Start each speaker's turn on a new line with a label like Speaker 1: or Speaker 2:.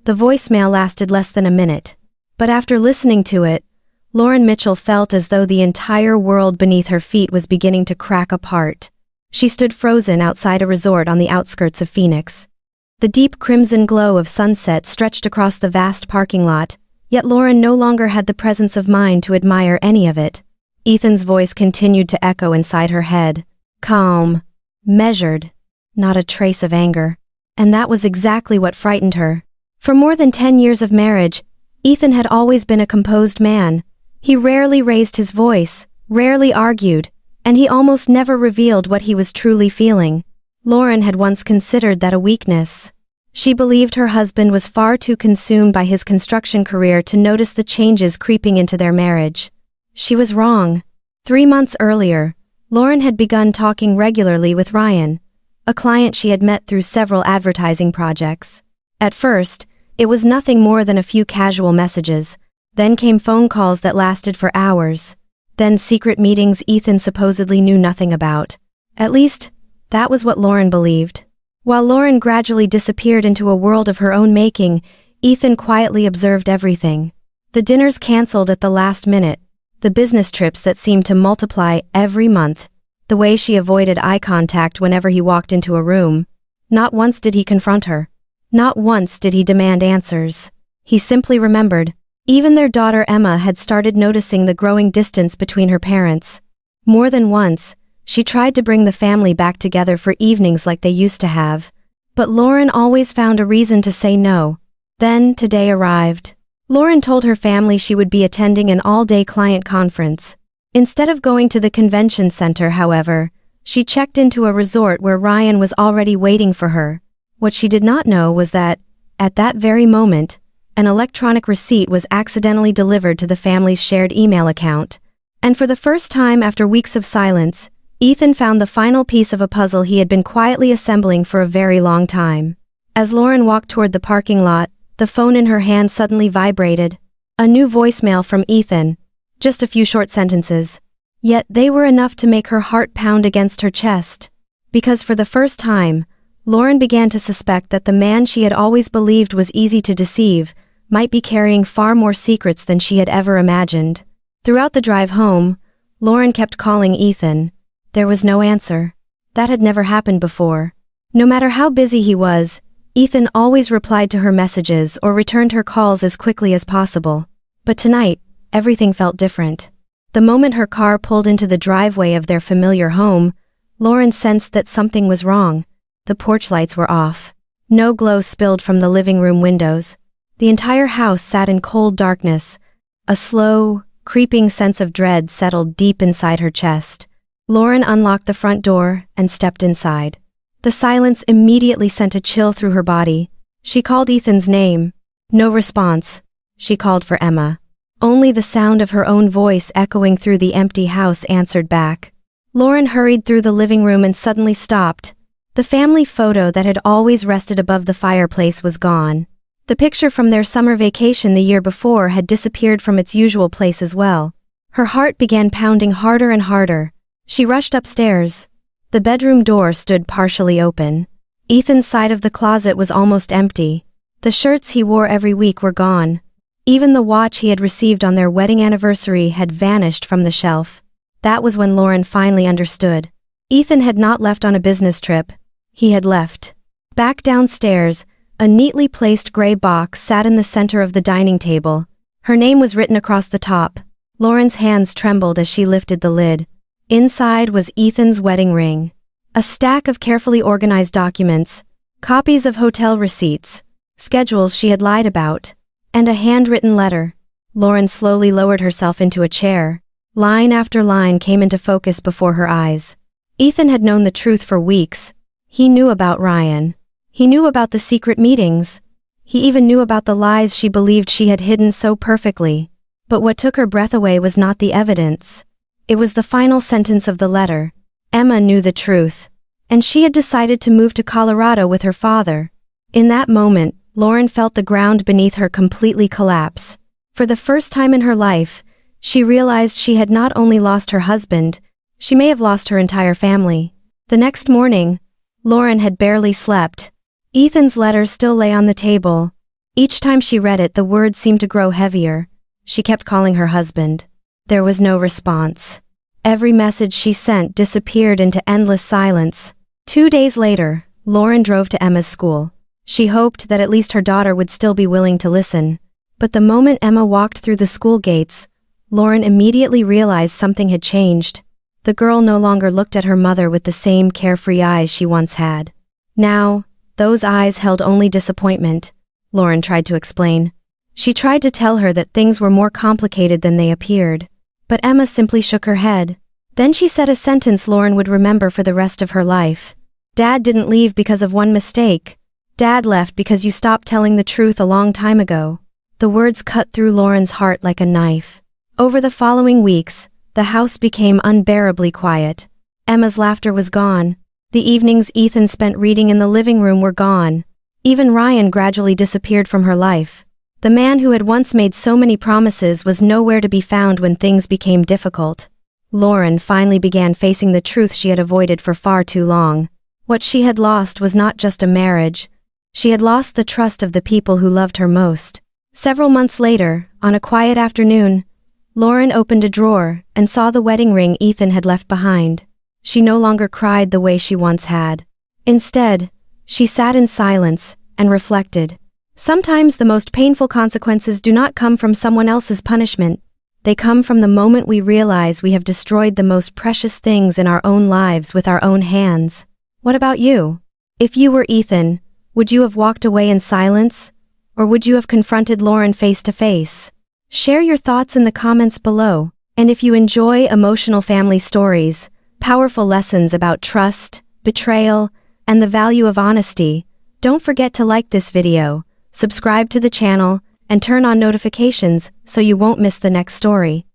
Speaker 1: The voicemail lasted less than a minute. But after listening to it, Lauren Mitchell felt as though the entire world beneath her feet was beginning to crack apart. She stood frozen outside a resort on the outskirts of Phoenix. The deep crimson glow of sunset stretched across the vast parking lot, yet Lauren no longer had the presence of mind to admire any of it. Ethan's voice continued to echo inside her head. Calm. Measured. Not a trace of anger. And that was exactly what frightened her. For more than 10 years of marriage, Ethan had always been a composed man. He rarely raised his voice, rarely argued, and he almost never revealed what he was truly feeling. Lauren had once considered that a weakness. She believed her husband was far too consumed by his construction career to notice the changes creeping into their marriage. She was wrong. 3 months earlier, Lauren had begun talking regularly with Ryan, a client she had met through several advertising projects. At first, it was nothing more than a few casual messages. Then came phone calls that lasted for hours. Then secret meetings Ethan supposedly knew nothing about. At least, that was what Lauren believed. While Lauren gradually disappeared into a world of her own making, Ethan quietly observed everything. The dinners canceled at the last minute, the business trips that seemed to multiply every month, the way she avoided eye contact whenever he walked into a room. Not once did he confront her. Not once did he demand answers. He simply remembered. Even their daughter Emma had started noticing the growing distance between her parents. More than once, she tried to bring the family back together for evenings like they used to have. But Lauren always found a reason to say no. Then today arrived. Lauren told her family she would be attending an all-day client conference. Instead of going to the convention center, however, she checked into a resort where Ryan was already waiting for her. What she did not know was that, at that very moment, an electronic receipt was accidentally delivered to the family's shared email account. And for the first time after weeks of silence, Ethan found the final piece of a puzzle he had been quietly assembling for a very long time. As Lauren walked toward the parking lot, the phone in her hand suddenly vibrated. A new voicemail from Ethan. Just a few short sentences. Yet they were enough to make her heart pound against her chest. Because for the first time, Lauren began to suspect that the man she had always believed was easy to deceive might be carrying far more secrets than she had ever imagined. Throughout the drive home, Lauren kept calling Ethan. There was no answer. That had never happened before. No matter how busy he was, Ethan always replied to her messages or returned her calls as quickly as possible. But tonight, everything felt different. The moment her car pulled into the driveway of their familiar home, Lauren sensed that something was wrong. The porch lights were off. No glow spilled from the living room windows. The entire house sat in cold darkness. A slow, creeping sense of dread settled deep inside her chest. Lauren unlocked the front door and stepped inside. The silence immediately sent a chill through her body. She called Ethan's name. No response. She called for Emma. Only the sound of her own voice echoing through the empty house answered back. Lauren hurried through the living room and suddenly stopped. The family photo that had always rested above the fireplace was gone. The picture from their summer vacation the year before had disappeared from its usual place as well. Her heart began pounding harder and harder. She rushed upstairs. The bedroom door stood partially open. Ethan's side of the closet was almost empty. The shirts he wore every week were gone. Even the watch he had received on their wedding anniversary had vanished from the shelf. That was when Lauren finally understood. Ethan had not left on a business trip. He had left. Back downstairs, a neatly placed gray box sat in the center of the dining table. Her name was written across the top. Lauren's hands trembled as she lifted the lid. Inside was Ethan's wedding ring. A stack of carefully organized documents, copies of hotel receipts, schedules she had lied about, and a handwritten letter. Lauren slowly lowered herself into a chair. Line after line came into focus before her eyes. Ethan had known the truth for weeks. He knew about Ryan. He knew about the secret meetings. He even knew about the lies she believed she had hidden so perfectly. But what took her breath away was not the evidence. It was the final sentence of the letter. Emma knew the truth, and she had decided to move to Colorado with her father. In that moment, Lauren felt the ground beneath her completely collapse. For the first time in her life, she realized she had not only lost her husband, she may have lost her entire family. The next morning, Lauren had barely slept. Ethan's letter still lay on the table. Each time she read it, the words seemed to grow heavier. She kept calling her husband. There was no response. Every message she sent disappeared into endless silence. 2 days later, Lauren drove to Emma's school. She hoped that at least her daughter would still be willing to listen. But the moment Emma walked through the school gates, Lauren immediately realized something had changed. The girl no longer looked at her mother with the same carefree eyes she once had. Now, those eyes held only disappointment, Lauren tried to explain. She tried to tell her that things were more complicated than they appeared. But Emma simply shook her head. Then she said a sentence Lauren would remember for the rest of her life. Dad didn't leave because of one mistake. Dad left because you stopped telling the truth a long time ago. The words cut through Lauren's heart like a knife. Over the following weeks, the house became unbearably quiet. Emma's laughter was gone. The evenings Ethan spent reading in the living room were gone. Even Ryan gradually disappeared from her life. The man who had once made so many promises was nowhere to be found when things became difficult. Lauren finally began facing the truth she had avoided for far too long. What she had lost was not just a marriage. She had lost the trust of the people who loved her most. Several months later, on a quiet afternoon, Lauren opened a drawer and saw the wedding ring Ethan had left behind. She no longer cried the way she once had. Instead, she sat in silence and reflected. Sometimes the most painful consequences do not come from someone else's punishment. They come from the moment we realize we have destroyed the most precious things in our own lives with our own hands. What about you? If you were Ethan, would you have walked away in silence? Or would you have confronted Lauren face to face? Share your thoughts in the comments below. And if you enjoy emotional family stories, powerful lessons about trust, betrayal, and the value of honesty, don't forget to like this video, subscribe to the channel, and turn on notifications so you won't miss the next story.